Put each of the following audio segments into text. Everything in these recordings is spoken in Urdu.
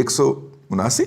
179,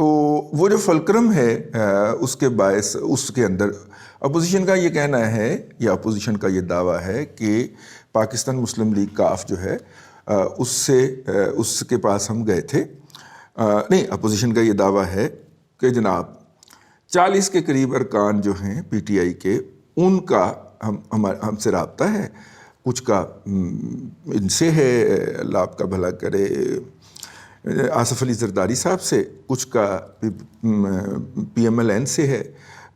تو وہ جو فلکرم ہے اس کے باعث اس کے اندر اپوزیشن کا یہ کہنا ہے یا اپوزیشن کا یہ دعویٰ ہے کہ پاکستان مسلم لیگ کاف جو ہے اس کے پاس ہم گئے تھے. نہیں، اپوزیشن کا یہ دعویٰ ہے کہ جناب 40 کے قریب ارکان جو ہیں پی ٹی آئی کے، ان کا ہم سے رابطہ ہے، کچھ کا ان سے ہے، اللہ آپ کا بھلا کرے، آصف علی زرداری صاحب سے، کچھ کا پی ایم ایل این سے ہے.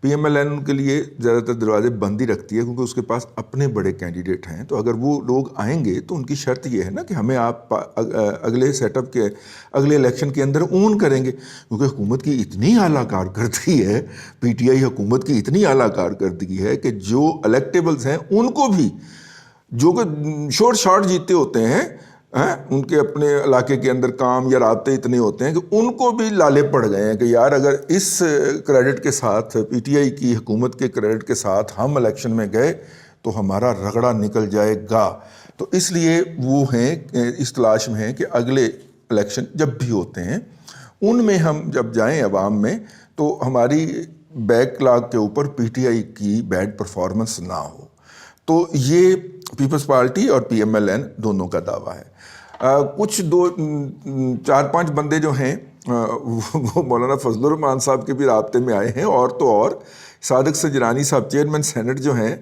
پی ایم ایل این ان کے لیے زیادہ تر دروازے بند ہی رکھتی ہے کیونکہ اس کے پاس اپنے بڑے کینڈیڈیٹ ہیں. تو اگر وہ لوگ آئیں گے تو ان کی شرط یہ ہے نا کہ ہمیں آپ اگلے سیٹ اپ کے اگلے الیکشن کے اندر اون کریں گے، کیونکہ حکومت کی اتنی اعلیٰ کارکردگی ہے، پی ٹی آئی حکومت کی اتنی اعلیٰ کارکردگی ہے کہ جو الیکٹیبلز ہیں ان کو بھی، جو کہ شارٹ جیتے ہوتے ہیں، ان کے اپنے علاقے کے اندر کام یا رابطے اتنے ہوتے ہیں کہ ان کو بھی لالے پڑ گئے ہیں کہ یار اگر اس کریڈٹ کے ساتھ، پی ٹی آئی کی حکومت کے کریڈٹ کے ساتھ ہم الیکشن میں گئے تو ہمارا رگڑا نکل جائے گا. تو اس لیے وہ ہیں، اس تلاش میں ہیں کہ اگلے الیکشن جب بھی ہوتے ہیں ان میں ہم جب جائیں عوام میں تو ہماری بیک لاگ کے اوپر پی ٹی آئی کی بیڈ پرفارمنس نہ ہو. تو یہ پیپلز پارٹی اور پی ایم ایل این دونوں کا دعویٰ ہے. کچھ 4-5 بندے جو ہیں وہ مولانا فضل الرحمان صاحب کے بھی رابطے میں آئے ہیں، اور تو اور صادق سجرانی صاحب چیئرمین سینٹ جو ہیں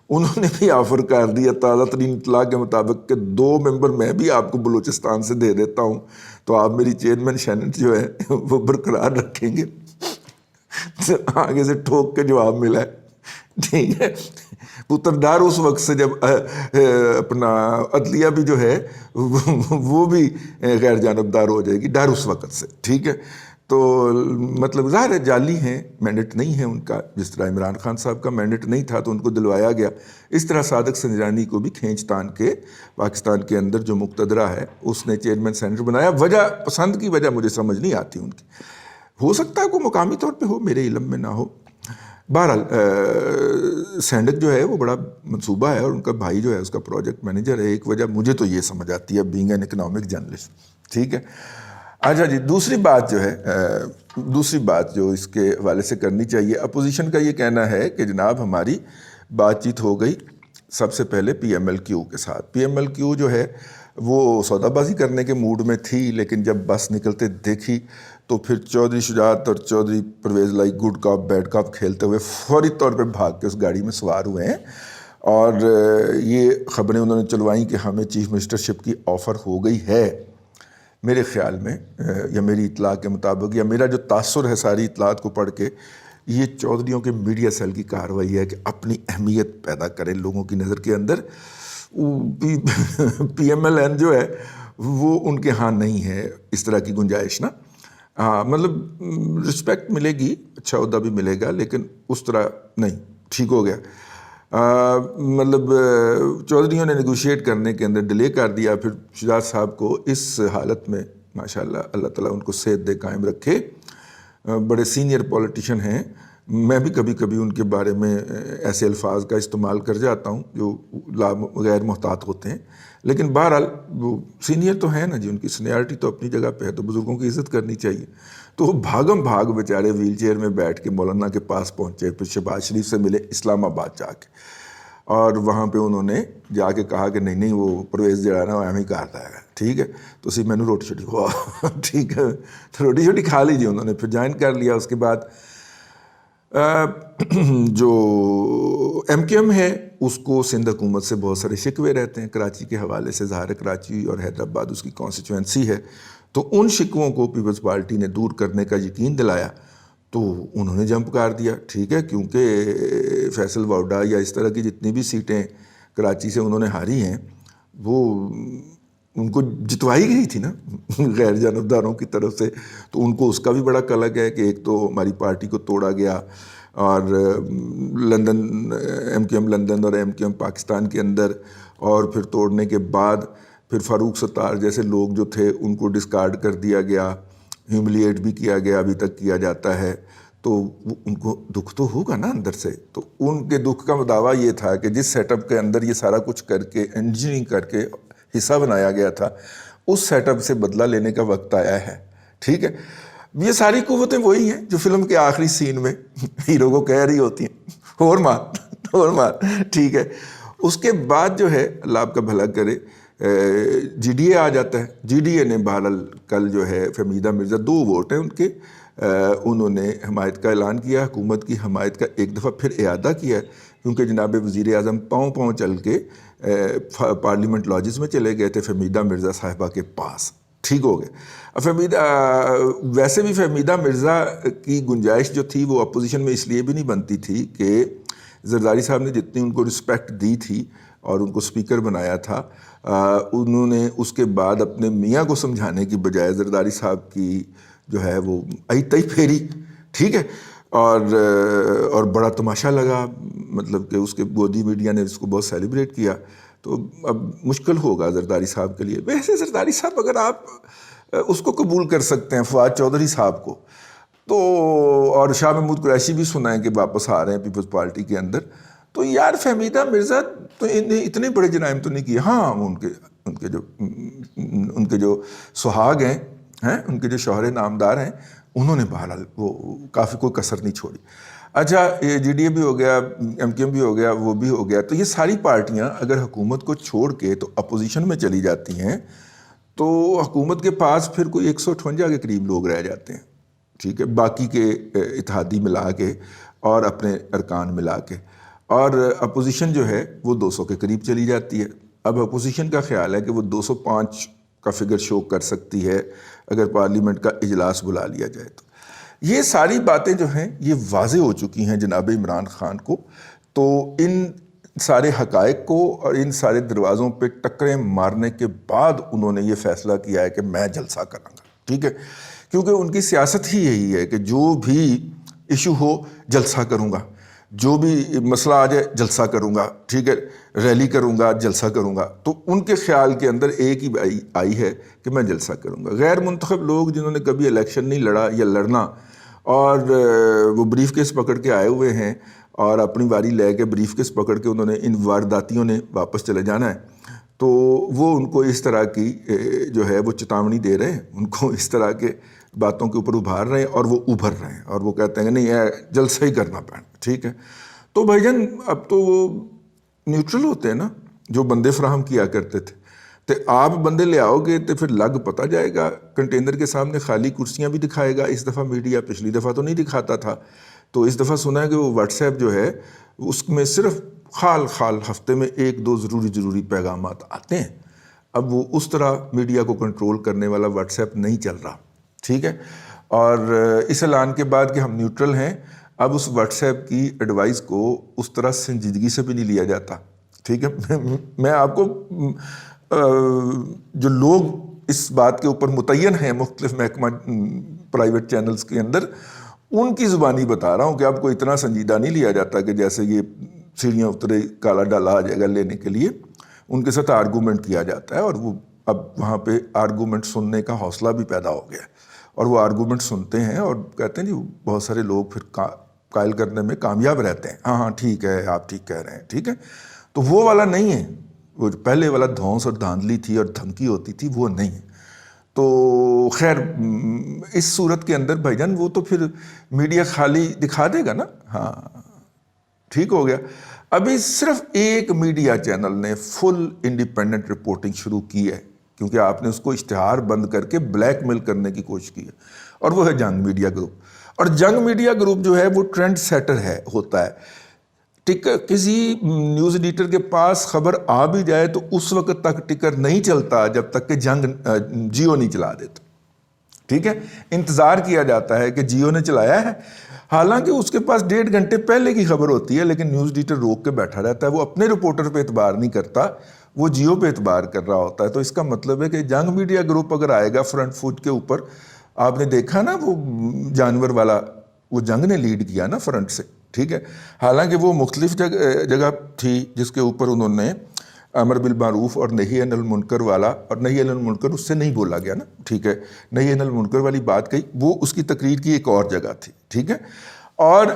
انہوں نے بھی آفر کر دیا تازہ ترین اطلاع کے مطابق کہ 2 ممبر میں بھی آپ کو بلوچستان سے دے دیتا ہوں تو آپ میری چیئرمین سینٹ جو ہے وہ برقرار رکھیں گے. آگے سے ٹھوک کے جواب ملا ہے، ٹھیک ہے. پتردار اس وقت سے جب اپنا عدلیہ بھی جو ہے وہ بھی غیر جانبدار ہو جائے گی، ڈر اس وقت سے، ٹھیک ہے. تو مطلب ظاہر ہے جعلی ہیں، مینڈیٹ نہیں ہے ان کا، جس طرح عمران خان صاحب کا مینڈیٹ نہیں تھا تو ان کو دلوایا گیا، اس طرح صادق سنجرانی کو بھی کھینچ تان کے پاکستان کے اندر جو مقتدرہ ہے اس نے چیئرمین سینٹ بنایا. وجہ پسند کی وجہ مجھے سمجھ نہیں آتی ان کی، ہو سکتا ہے کوئی مقامی طور پہ ہو، میرے علم میں نہ ہو. بہرحال سینڈک جو ہے وہ بڑا منصوبہ ہے اور ان کا بھائی جو ہے اس کا پروجیکٹ مینیجر ہے. ایک وجہ مجھے تو یہ سمجھ آتی ہے بینگ این اکنامک جرنلسٹ، ٹھیک ہے. اچھا جی، دوسری بات جو اس کے حوالے سے کرنی چاہیے، اپوزیشن کا یہ کہنا ہے کہ جناب ہماری بات چیت ہو گئی سب سے پہلے پی ایم ایل کیو کے ساتھ. پی ایم ایل کیو جو ہے وہ سودا بازی کرنے کے موڈ میں تھی، لیکن جب بس نکلتے دیکھی تو پھر چودھری شجاعت اور چودھری پرویز لائی گڈ کاپ بیڈ کاپ کھیلتے ہوئے فوری طور پہ بھاگ کے اس گاڑی میں سوار ہوئے ہیں. اور یہ خبریں انہوں نے چلوائیں کہ ہمیں چیف منسٹر شپ کی آفر ہو گئی ہے. میرے خیال میں یا میری اطلاع کے مطابق یا میرا جو تاثر ہے ساری اطلاعات کو پڑھ کے، یہ چودھریوں کے میڈیا سیل کی کارروائی ہے کہ اپنی اہمیت پیدا کریں لوگوں کی نظر کے اندر. پی ایم ایل این جو ہے وہ ان کے ہاں نہیں ہے اس طرح کی گنجائش نا. مطلب رسپیکٹ ملے گی، اچھا عہدہ بھی ملے گا، لیکن اس طرح نہیں. ٹھیک ہو گیا. مطلب چودھریوں نے نیگوشیٹ کرنے کے اندر ڈیلے کر دیا. پھر شجاعت صاحب کو اس حالت میں ماشاءاللہ اللہ تعالیٰ ان کو صحت دے قائم رکھے، بڑے سینئر پولیٹیشین ہیں. میں بھی کبھی کبھی ان کے بارے میں ایسے الفاظ کا استعمال کر جاتا ہوں جو غیر محتاط ہوتے ہیں، لیکن بہرحال وہ سینئر تو ہیں نا جی، ان کی سینیارٹی تو اپنی جگہ پہ ہے، تو بزرگوں کی عزت کرنی چاہیے. تو وہ بھاگم بھاگ بیچارے ویل چیئر میں بیٹھ کے مولانا کے پاس پہنچے، پھر شہباز شریف سے ملے اسلام آباد جا کے، اور وہاں پہ انہوں نے جا کے کہا کہ نہیں وہ پرویز جو ہے نا وہ ایم ہی کرتا ہے، ٹھیک ہے. تو اسی میں نے روٹی چھوٹی ہوا ٹھیک ہے، تو روٹی چھوٹی کھا لیجیے. انہوں نے پھر جوائن کر لیا. اس کے بعد جو ایم کیو ایم ہے اس کو سندھ حکومت سے بہت سارے شکوے رہتے ہیں کراچی کے حوالے سے. ظاہر کراچی اور حیدرآباد اس کی کانسٹیچوئنسی ہے، تو ان شکووں کو پیپلز پارٹی نے دور کرنے کا یقین دلایا تو انہوں نے جمپ کر دیا. ٹھیک ہے، کیونکہ فیصل واؤڈا یا اس طرح کی جتنی بھی سیٹیں کراچی سے انہوں نے ہاری ہیں وہ ان کو جتوائی گئی تھی نا غیر جانبداروں کی طرف سے. تو ان کو اس کا بھی بڑا قلق ہے کہ ایک تو ہماری پارٹی کو توڑا گیا، اور London M Q M London اور ایم کیو ایم پاکستان کے اندر، اور پھر توڑنے کے بعد پھر فاروق ستار جیسے لوگ جو تھے ان کو ڈسکارڈ کر دیا گیا، ہیوملیٹ بھی کیا گیا، ابھی تک کیا جاتا ہے. تو ان کو دکھ تو ہوگا نا اندر سے. تو ان کے دکھ کا دعویٰ یہ تھا کہ جس سیٹ اپ کے اندر یہ سارا کچھ کر کے انجینئرنگ کر کے حصہ بنایا گیا تھا، اس سیٹ اپ سے بدلہ لینے کا وقت آیا ہے. ٹھیک ہے. یہ ساری قوتیں وہی ہیں جو فلم کے آخری سین میں ہیرو کو کہہ رہی ہوتی ہیں اور مار، ٹھیک ہے. اس کے بعد جو ہے اللہ آپ کا بھلا کرے جی ڈی اے آ جاتا ہے. جی ڈی اے نے بہرحال کل جو ہے فہمیدہ مرزا 2 ووٹ ہیں ان کے، انہوں نے حمایت کا اعلان کیا، حکومت کی حمایت کا ایک دفعہ پھر اعادہ کیا ہے، کیونکہ جناب وزیر اعظم پاؤں چل کے پارلیمنٹ لاجز میں چلے گئے تھے فہمیدہ مرزا صاحبہ کے پاس. ٹھیک ہو گئے. ویسے بھی فہمیدہ مرزا کی گنجائش جو تھی وہ اپوزیشن میں اس لیے بھی نہیں بنتی تھی کہ زرداری صاحب نے جتنی ان کو رسپیکٹ دی تھی اور ان کو سپیکر بنایا تھا، انہوں نے اس کے بعد اپنے میاں کو سمجھانے کی بجائے زرداری صاحب کی جو ہے وہ آئی تئی پھیری. ٹھیک ہے. اور بڑا تماشا لگا، مطلب کہ اس کے گودی میڈیا نے اس کو بہت سیلیبریٹ کیا. تو اب مشکل ہوگا زرداری صاحب کے لیے. ویسے زرداری صاحب اگر آپ اس کو قبول کر سکتے ہیں فواد چودھری صاحب کو، تو اور شاہ محمود قریشی بھی سنا ہے کہ واپس آ رہے ہیں پیپلز پارٹی کے اندر، تو یار فہمیدہ مرزا تو اتنے بڑے جرائم تو نہیں کیے. ہاں ان کے جو سہاگ ہیں ان کے جو شوہر نامدار ہیں، انہوں نے بہرحال وہ کافی کوئی کسر نہیں چھوڑی. اچھا، یہ جی ڈی اے بھی ہو گیا، ایم کیو ایم بھی ہو گیا، وہ بھی ہو گیا. تو یہ ساری پارٹیاں اگر حکومت کو چھوڑ کے تو اپوزیشن میں چلی جاتی ہیں تو حکومت کے پاس پھر کوئی 158 کے قریب لوگ رہ جاتے ہیں. ٹھیک ہے، باقی کے اتحادی ملا کے اور اپنے ارکان ملا کے، اور اپوزیشن جو ہے وہ 200 کے قریب چلی جاتی ہے. اب اپوزیشن کا خیال ہے کہ وہ 205 کا فگر شو کر سکتی ہے اگر پارلیمنٹ کا اجلاس بلا لیا جائے تو. یہ ساری باتیں جو ہیں یہ واضح ہو چکی ہیں جناب عمران خان کو. تو ان سارے حقائق کو اور ان سارے دروازوں پہ ٹکریں مارنے کے بعد انہوں نے یہ فیصلہ کیا ہے کہ میں جلسہ کروں گا. ٹھیک ہے، کیونکہ ان کی سیاست ہی یہی ہے کہ جو بھی ایشو ہو جلسہ کروں گا، جو بھی مسئلہ آ جائے جلسہ کروں گا. ٹھیک ہے، ریلی کروں گا، جلسہ کروں گا. تو ان کے خیال کے اندر ایک ہی آئی ہے کہ میں جلسہ کروں گا. غیر منتخب لوگ جنہوں نے کبھی الیکشن نہیں لڑا یا لڑنا، اور وہ بریف کیس پکڑ کے آئے ہوئے ہیں اور اپنی واری لے کے بریف کیس پکڑ کے انہوں نے ان وارداتیوں نے واپس چلے جانا ہے، تو وہ ان کو اس طرح کی جو ہے وہ چتاونی دے رہے ہیں، ان کو اس طرح کے باتوں کے اوپر ابھار رہے ہیں اور وہ ابھر رہے ہیں اور وہ کہتے ہیں کہ نہیں جلسہ ہی کرنا پڑنا. ٹھیک ہے. تو بھائی جان اب تو وہ نیوٹرل ہوتے ہیں نا جو بندے فراہم کیا کرتے تھے. تو آپ بندے لے آؤ گے تو پھر لگ پتہ جائے گا. کنٹینر کے سامنے خالی کرسیاں بھی دکھائے گا اس دفعہ میڈیا، پچھلی دفعہ تو نہیں دکھاتا تھا. تو اس دفعہ سنا ہے کہ وہ واٹس ایپ جو ہے اس میں صرف خال ہفتے میں 1-2 ضروری پیغامات آتے ہیں. اب وہ اس طرح میڈیا کو کنٹرول کرنے والا واٹس ایپ نہیں چل رہا. ٹھیک ہے. اور اس اعلان کے بعد کہ ہم نیوٹرل ہیں، اب اس واٹس ایپ کی ایڈوائس کو اس طرح سنجیدگی سے بھی نہیں لیا جاتا. ٹھیک ہے. میں آپ کو جو لوگ اس بات کے اوپر متعین ہیں مختلف محکمہ پرائیویٹ چینلز کے اندر، ان کی زبانی بتا رہا ہوں کہ آپ کو اتنا سنجیدہ نہیں لیا جاتا کہ جیسے یہ سیڑھیاں اترے کالا ڈالا آ جائے گا لینے کے لیے. ان کے ساتھ آرگومنٹ کیا جاتا ہے اور وہ اب وہاں پہ آرگومنٹ سننے کا حوصلہ بھی پیدا ہو گیا اور وہ آرگومنٹ سنتے ہیں اور کہتے ہیں جی بہت سارے لوگ پھر قائل کرنے میں کامیاب رہتے ہیں. ہاں ٹھیک ہے، آپ ٹھیک کہہ رہے ہیں. ٹھیک ہے. تو وہ والا نہیں ہے، وہ پہلے والا دھونس اور دھاندلی تھی اور دھمکی ہوتی تھی، وہ نہیں ہے. تو خیر اس صورت کے اندر بھائی جان وہ تو پھر میڈیا خالی دکھا دے گا نا. ہاں ٹھیک ہو گیا. ابھی صرف ایک میڈیا چینل نے فل انڈیپینڈنٹ رپورٹنگ شروع کی ہے، کیونکہ آپ نے اس کو اشتہار بند کر کے بلیک میل کرنے کی کوشش کی ہے، اور وہ ہے جنگ میڈیا گروپ. اور جنگ میڈیا گروپ جو ہے وہ ٹرینڈ سیٹر ہوتا ہے. کسی نیوز ایڈیٹر کے پاس خبر آ بھی جائے تو اس وقت تک ٹکر نہیں چلتا جب تک کہ جیو نہیں چلا دیتا. ٹھیک ہے. انتظار کیا جاتا ہے کہ جیو نے چلایا ہے، حالانکہ اس کے پاس 1.5 گھنٹے پہلے کی خبر ہوتی ہے، لیکن نیوز ایڈیٹر روک کے بیٹھا رہتا ہے. وہ اپنے رپورٹر پہ اعتبار نہیں کرتا، وہ جیو پہ اعتبار کر رہا ہوتا ہے. تو اس کا مطلب ہے کہ جنگ میڈیا گروپ اگر آئے گا فرنٹ فوٹ کے اوپر، آپ نے دیکھا نا وہ جانور والا، وہ جنگ نے لیڈ کیا نا فرنٹ سے. ٹھیک ہے. حالانکہ وہ مختلف جگہ تھی جس کے اوپر انہوں نے امر بالمعروف اور نہی عن المنکر والا، اور نہی عن المنکر اس سے نہیں بولا گیا نا. ٹھیک ہے. نہی عن المنکر والی بات کہی، وہ اس کی تقریر کی ایک اور جگہ تھی. ٹھیک ہے. اور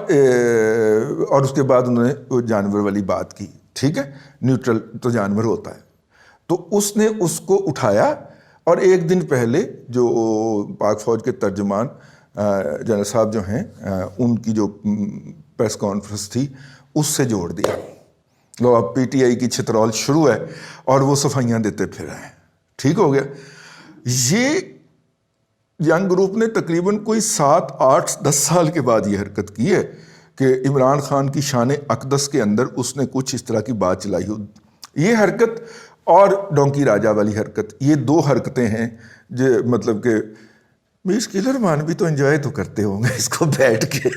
اس کے بعد انہوں نے وہ جانور والی بات کی. ٹھیک ہے. نیوٹرل تو جانور ہوتا ہے. تو اس نے اس کو اٹھایا، اور ایک دن پہلے جو پاک فوج کے ترجمان جنرل صاحب جو ہیں ان کی جو پریس کانفرنس تھی اس سے جوڑ دیا. لو اب پی ٹی آئی کی چھترول شروع ہے اور وہ صفائیاں دیتے پھر رہے ہیں. ٹھیک ہو گیا. یہ ینگ گروپ نے تقریباً کوئی 7 8 10 سال کے بعد یہ حرکت کی ہے کہ عمران خان کی شان اقدس کے اندر اس نے کچھ اس طرح کی بات چلائی ہو. یہ حرکت اور ڈونکی راجہ والی حرکت، یہ 2 حرکتیں ہیں جو مطلب کہ میر شکیل الرحمان بھی تو انجوائے تو کرتے ہوں گے اس کو بیٹھ کے.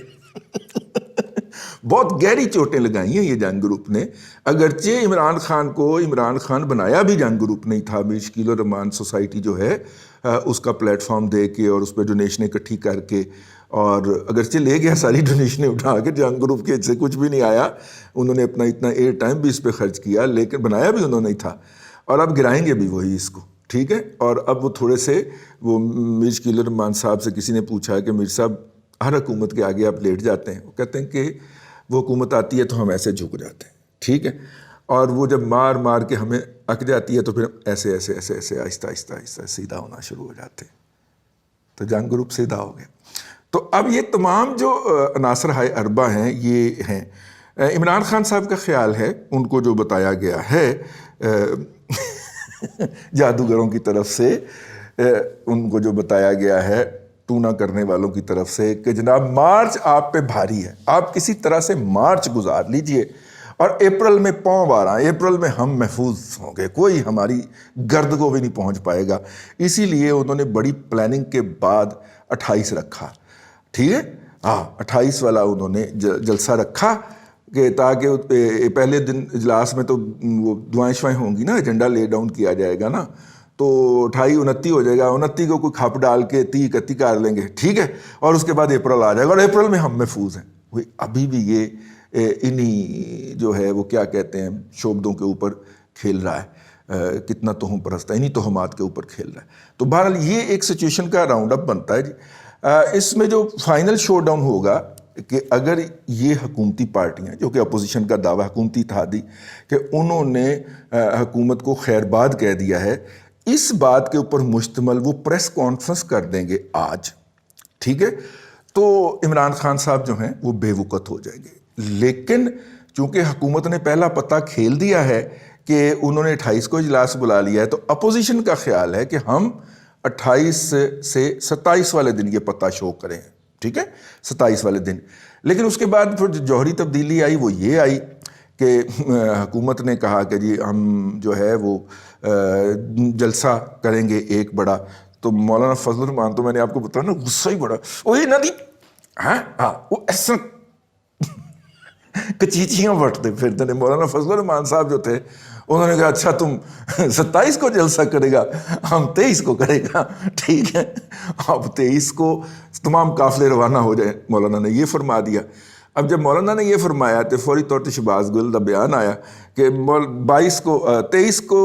بہت گہری چوٹیں لگائی ہیں یہ جنگ گروپ نے. اگرچہ عمران خان کو عمران خان بنایا بھی جنگ گروپ نہیں تھا، میر شکیل الرحمان سوسائٹی جو ہے اس کا پلیٹ فارم دے کے اور اس پہ ڈونیشنیں اکٹھی کر کے، اور اگرچہ لے گیا ساری ڈونیشنیں اٹھا کے، جنگ گروپ کے سے کچھ بھی نہیں آیا، انہوں نے اپنا اتنا ایئر ٹائم بھی اس پہ خرچ کیا، لیکن بنایا بھی انہوں نے تھا. اور اب گرائیں گے بھی وہی اس کو. ٹھیک ہے. اور اب وہ تھوڑے سے وہ میر شکیل الرحمان صاحب سے کسی نے پوچھا کہ میر صاحب ہر حکومت کے آگے آپ لیٹ جاتے ہیں؟ وہ کہتے ہیں کہ وہ حکومت آتی ہے تو ہم ایسے جھک جاتے ہیں. ٹھیک ہے. اور وہ جب مار مار کے ہمیں اک جاتی ہے تو پھر ایسے ایسے ایسے ایسے آہستہ آہستہ آہستہ سیدھا ہونا شروع ہو جاتے ہیں. تو جنگ گروپ سیدھا ہو گیا. تو اب یہ تمام جو عناصر ہائے اربع ہیں یہ ہیں. عمران خان صاحب کا خیال ہے، ان کو جو بتایا گیا ہے جادوگروں کی طرف سے، ان کو جو بتایا گیا ہے ٹونا کرنے والوں کی طرف سے کہ جناب مارچ آپ پہ بھاری ہے، آپ کسی طرح سے مارچ گزار لیجئے اور اپریل میں پاؤں بارہ، اپریل میں ہم محفوظ ہوں گے، کوئی ہماری گرد کو بھی نہیں پہنچ پائے گا. اسی لیے انہوں نے بڑی پلاننگ کے بعد 28 رکھا. ٹھیک ہے. 28 والا انہوں نے جلسہ رکھا کہ تاکہ پہلے دن اجلاس میں تو وہ دعائیں شوائیں ہوں گی نا، ایجنڈا لے ڈاؤن کیا جائے گا نا، تو 28 29 ہو جائے گا، 29 کو کوئی کھپ ڈال کے 30 31 کر لیں گے. ٹھیک ہے. اور اس کے بعد اپریل آ جائے گا اور اپریل میں ہم محفوظ ہیں. وہی ابھی بھی یہ انہی جو ہے وہ کیا کہتے ہیں شعبدوں کے اوپر کھیل رہا ہے، کتنا تہم پرست ہے، انہی تہمات کے اوپر کھیل رہا ہے. تو بہرحال یہ ایک سچویشن کا راؤنڈ اپ بنتا ہے جی. اس میں جو فائنل شو ڈاؤن ہوگا کہ اگر یہ حکومتی پارٹیاں جو کہ اپوزیشن کا دعویٰ حکومتی اتحادی کہ انہوں نے حکومت کو خیرباد کہہ دیا ہے، اس بات کے اوپر مشتمل وہ پریس کانفرنس کر دیں گے آج. ٹھیک ہے. تو عمران خان صاحب جو ہیں وہ بے وقت ہو جائیں گے. لیکن چونکہ حکومت نے پہلا پتہ کھیل دیا ہے کہ انہوں نے 28 کو اجلاس بلا لیا ہے، تو اپوزیشن کا خیال ہے کہ ہم 28 سے 27 والے دن یہ پتہ شو کریں. ٹھیک ہے. 27 والے دن. لیکن اس کے بعد پھر جوہری تبدیلی آئی، وہ یہ آئی کہ حکومت نے کہا کہ جی ہم جو ہے وہ جلسہ کریں گے ایک بڑا. تو مولانا فضل الرحمان تو میں نے آپ کو بتایا نا غصہ ہی بڑا، وہی ندی وہ ایسا کچیچیاں بٹتے پھرتے نے. مولانا فضل الرحمان صاحب جو تھے انہوں نے کہا اچھا تم 27 کو جلسہ کرے گا، ہم 23 کو کرے گا. ٹھیک ہے. اب 23 کو تمام قافلے روانہ ہو جائیں، مولانا نے یہ فرما دیا. اب جب مولانا نے یہ فرمایا تو فوری طور پہ شہباز گل کا بیان آیا کہ 22 کو 23 کو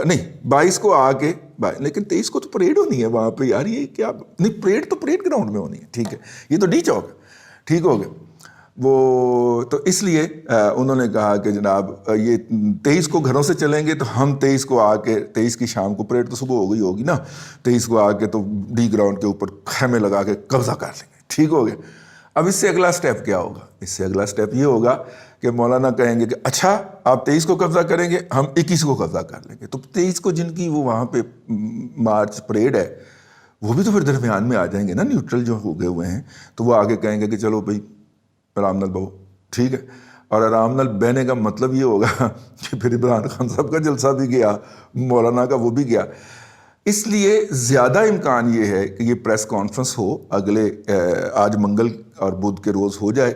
نہیں 22 کو آ کے، لیکن 23 کو تو پریڈ ہونی ہے وہاں پہ یار. یہ کیا نہیں، پریڈ تو پریڈ گراؤنڈ میں ہونی ہے. ٹھیک ہے. یہ تو ڈی چوک ہے. ٹھیک ہو گیا. وہ تو اس لیے انہوں نے کہا کہ جناب یہ 23 کو گھروں سے چلیں گے تو ہم 23 کو آ کے 23 کی شام کو، پریڈ تو صبح ہو گئی ہوگی نا، 23 کو آ کے تو ڈی گراؤنڈ کے اوپر خیمے لگا کے قبضہ کر لیں گے. ٹھیک ہو گیا. اب اس سے اگلا سٹیپ کیا ہوگا؟ اس سے اگلا سٹیپ یہ ہوگا کہ مولانا کہیں گے کہ اچھا آپ 23 کو قبضہ کریں گے، ہم 21 کو قبضہ کر لیں گے. تو 23 کو جن کی وہ وہاں پہ مارچ پریڈ ہے وہ بھی تو پھر درمیان میں آ جائیں گے نا، نیوٹرل جو ہو گئے ہوئے ہیں. تو وہ آگے کہیں گے کہ چلو بھائی آرام نال بہو. ٹھیک ہے. اور آرام نال بہنے کا مطلب یہ ہوگا کہ پھر عمران خان صاحب کا جلسہ بھی گیا، مولانا کا وہ بھی گیا. اس لیے زیادہ امکان یہ ہے کہ یہ پریس کانفرنس ہو اگلے آج منگل اور بدھ کے روز ہو جائے،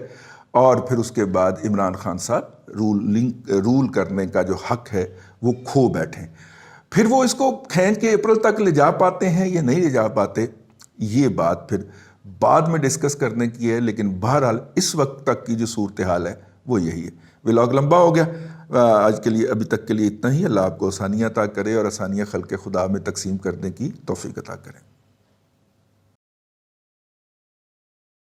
اور پھر اس کے بعد عمران خان صاحب رول کرنے کا جو حق ہے وہ کھو بیٹھیں. پھر وہ اس کو کھینچ کے اپریل تک لے جا پاتے ہیں یا نہیں لے جا پاتے، یہ بات پھر بعد میں ڈسکس کرنے کی ہے. لیکن بہرحال اس وقت تک کی جو صورتحال ہے وہ یہی ہے. ولاگ لمبا ہو گیا. آج کے لیے ابھی تک کے لیے اتنا ہی. اللہ آپ کو آسانیاں عطا کرے اور آسانیاں خلق خدا میں تقسیم کرنے کی توفیق عطا کرے.